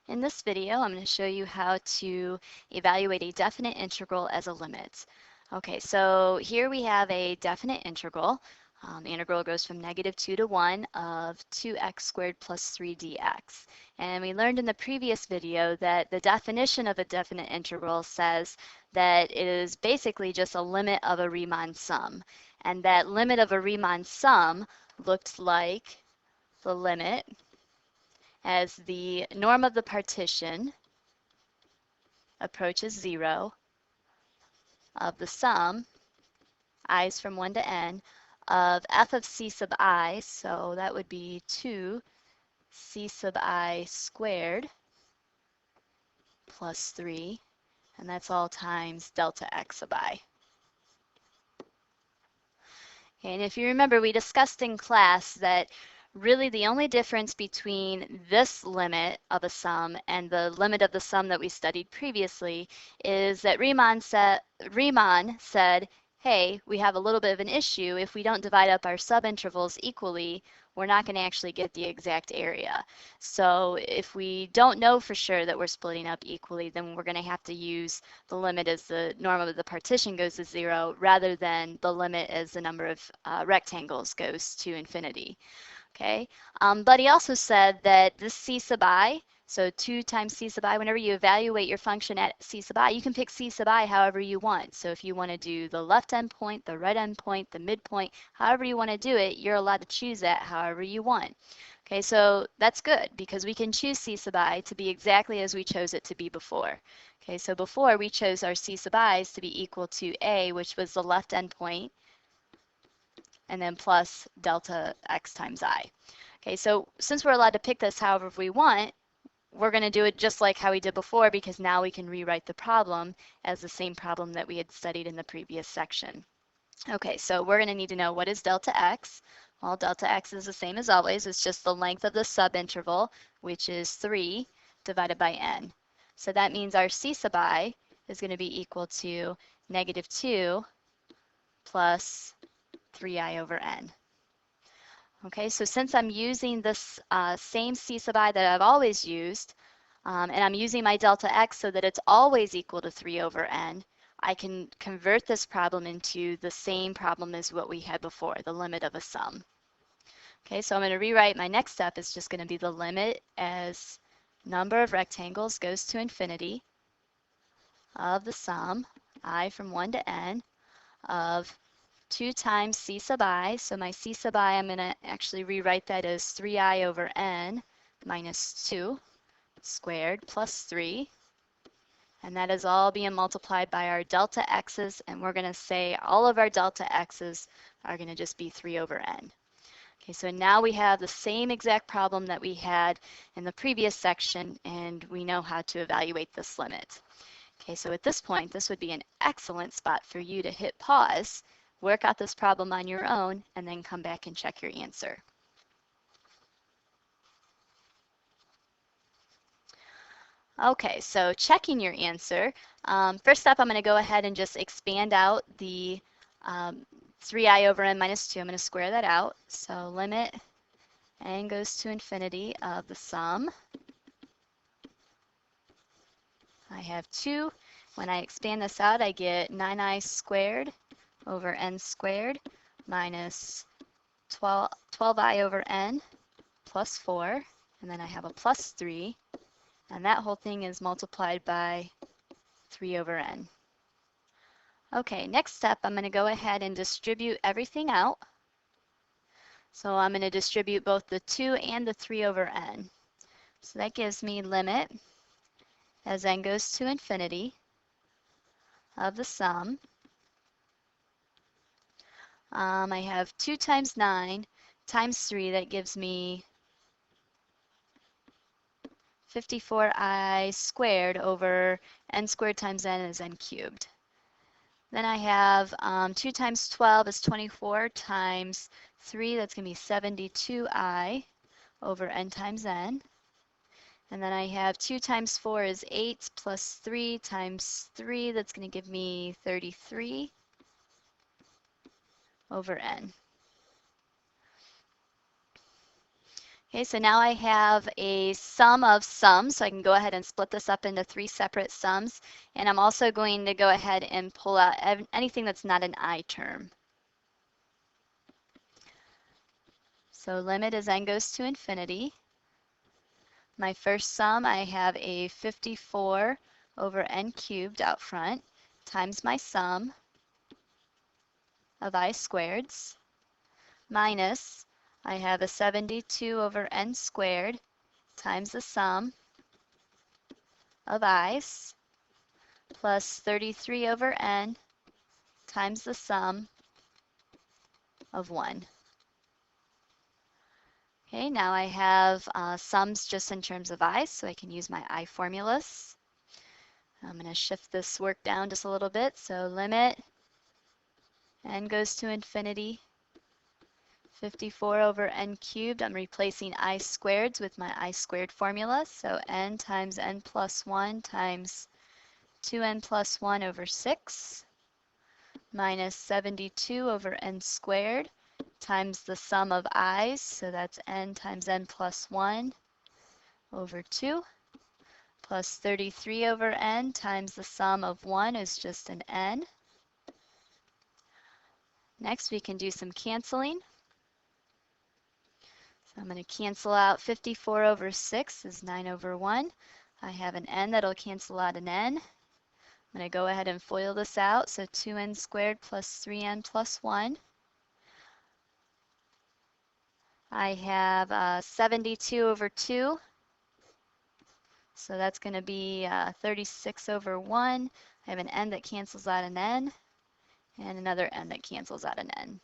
In this video, I'm going to show you how to evaluate a definite integral as a limit. Okay, so here we have a definite integral. The integral goes from -2 to 1 of 2x squared plus 3 dx. And we learned in the previous video that the definition of a definite integral says that it is basically just a limit of a Riemann sum. And that limit of a Riemann sum looked like the limit as the norm of the partition approaches 0 of the sum, i's from 1 to n, of f of c sub I, so that would be 2 c sub I squared plus 3, and that's all times delta x sub I. And if you remember, we discussed in class that really the only difference between this limit of a sum and the limit of the sum that we studied previously is that Riemann said, hey, we have a little bit of an issue. If we don't divide up our subintervals equally, we're not going to actually get the exact area. So if we don't know for sure that we're splitting up equally, then we're going to have to use the limit as the norm of the partition goes to 0 rather than the limit as the number of rectangles goes to infinity. Okay, but he also said that this c sub I, so 2 times c sub I, whenever you evaluate your function at c sub I, you can pick c sub I however you want. So if you want to do the left endpoint, the right endpoint, the midpoint, however you want to do it, you're allowed to choose that however you want. Okay, so that's good because we can choose c sub I to be exactly as we chose it to be before. Okay, so before we chose our c sub i's to be equal to a, which was the left endpoint, and then plus delta x times I. Okay, so since we're allowed to pick this however we want, we're going to do it just like how we did before because now we can rewrite the problem as the same problem that we had studied in the previous section. Okay, so we're going to need to know what is delta x. Well, delta x is the same as always. It's just the length of the subinterval, which is 3 divided by n. So that means our c sub I is going to be equal to -2 plus 3i over n. Okay, so since I'm using this same c sub I that I've always used, and I'm using my delta x so that it's always equal to 3 over n, I can convert this problem into the same problem as what we had before, the limit of a sum. Okay, so I'm going to rewrite my next step is just going to be the limit as number of rectangles goes to infinity of the sum, I from 1 to n, of 2 times c sub I. So my c sub I, I'm going to actually rewrite that as 3i over n minus 2 squared plus 3. And that is all being multiplied by our delta x's. And we're going to say all of our delta x's are going to just be 3 over n. Okay, so now we have the same exact problem that we had in the previous section, and we know how to evaluate this limit. Okay, so at this point, this would be an excellent spot for you to hit pause, work out this problem on your own, and then come back and check your answer. Okay, so checking your answer, first up, I'm going to go ahead and just expand out the 3i over n minus 2. I'm going to square that out. So limit n goes to infinity of the sum. I have 2. When I expand this out, I get 9i squared over n squared minus 12i over n plus 4. And then I have a plus 3. And that whole thing is multiplied by 3 over n. Okay, next step, I'm going to go ahead and distribute everything out. So I'm going to distribute both the 2 and the 3 over n. So that gives me limit as n goes to infinity of the sum. I have 2 times 9 times 3. That gives me 54i squared over n squared times n is n cubed. Then I have 2 times 12 is 24 times 3. That's going to be 72i over n times n. And then I have 2 times 4 is 8 plus 3 times 3. That's going to give me 33 over n. Okay, so now I have a sum of sums, so I can go ahead and split this up into 3 separate sums. And I'm also going to go ahead and pull out anything that's not an I term. So limit as n goes to infinity. My first sum, I have a 54 over n cubed out front times my sum of I squareds minus I have a 72 over n squared times the sum of i's plus 33 over n times the sum of 1. Okay, now I have sums just in terms of i's, so I can use my I formulas. I'm going to shift this work down just a little bit. So limit n goes to infinity, 54 over n cubed. I'm replacing I squareds with my I squared formula. So n times n plus 1 times 2n plus 1 over 6 minus 72 over n squared times the sum of i's. So that's n times n plus 1 over 2 plus 33 over n times the sum of 1 is just an n. Next, we can do some canceling. So I'm going to cancel out 54 over 6 is 9 over 1. I have an n that'll cancel out an n. I'm going to go ahead and FOIL this out. So 2n squared plus 3n plus 1. I have 72 over 2. So that's going to be 36 over 1. I have an n that cancels out an n, and another n that cancels out an n.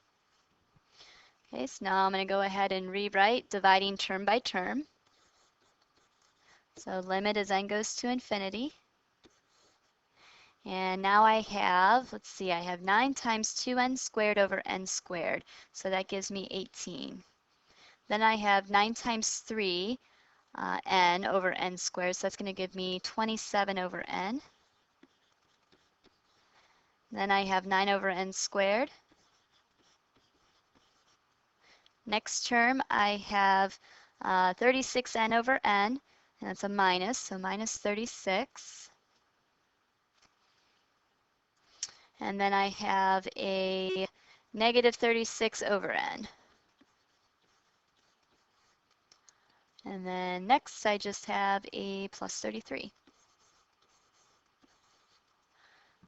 Okay, so now I'm going to go ahead and rewrite dividing term by term. So limit as n goes to infinity. And now I have, let's see, I have 9 times 2n squared over n squared. So that gives me 18. Then I have 9 times 3 n over n squared. So that's going to give me 27 over n. Then I have 9 over n squared. Next term, I have 36n over n, and that's a minus, so minus 36. And then I have a negative 36 over n. And then next, I just have a plus 33.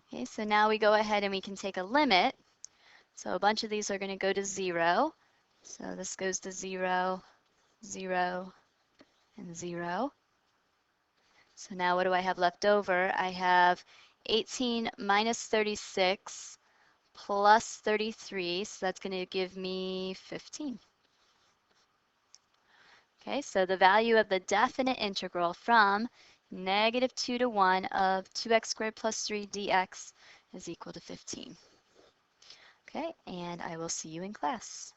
Okay, so now we go ahead and we can take a limit. So a bunch of these are going to go to 0. So this goes to 0, 0, and 0. So now what do I have left over? I have 18 minus 36 plus 33, so that's going to give me 15. Okay, so the value of the definite integral from negative 2 to 1 of 2x squared plus 3 dx is equal to 15. Okay, and I will see you in class.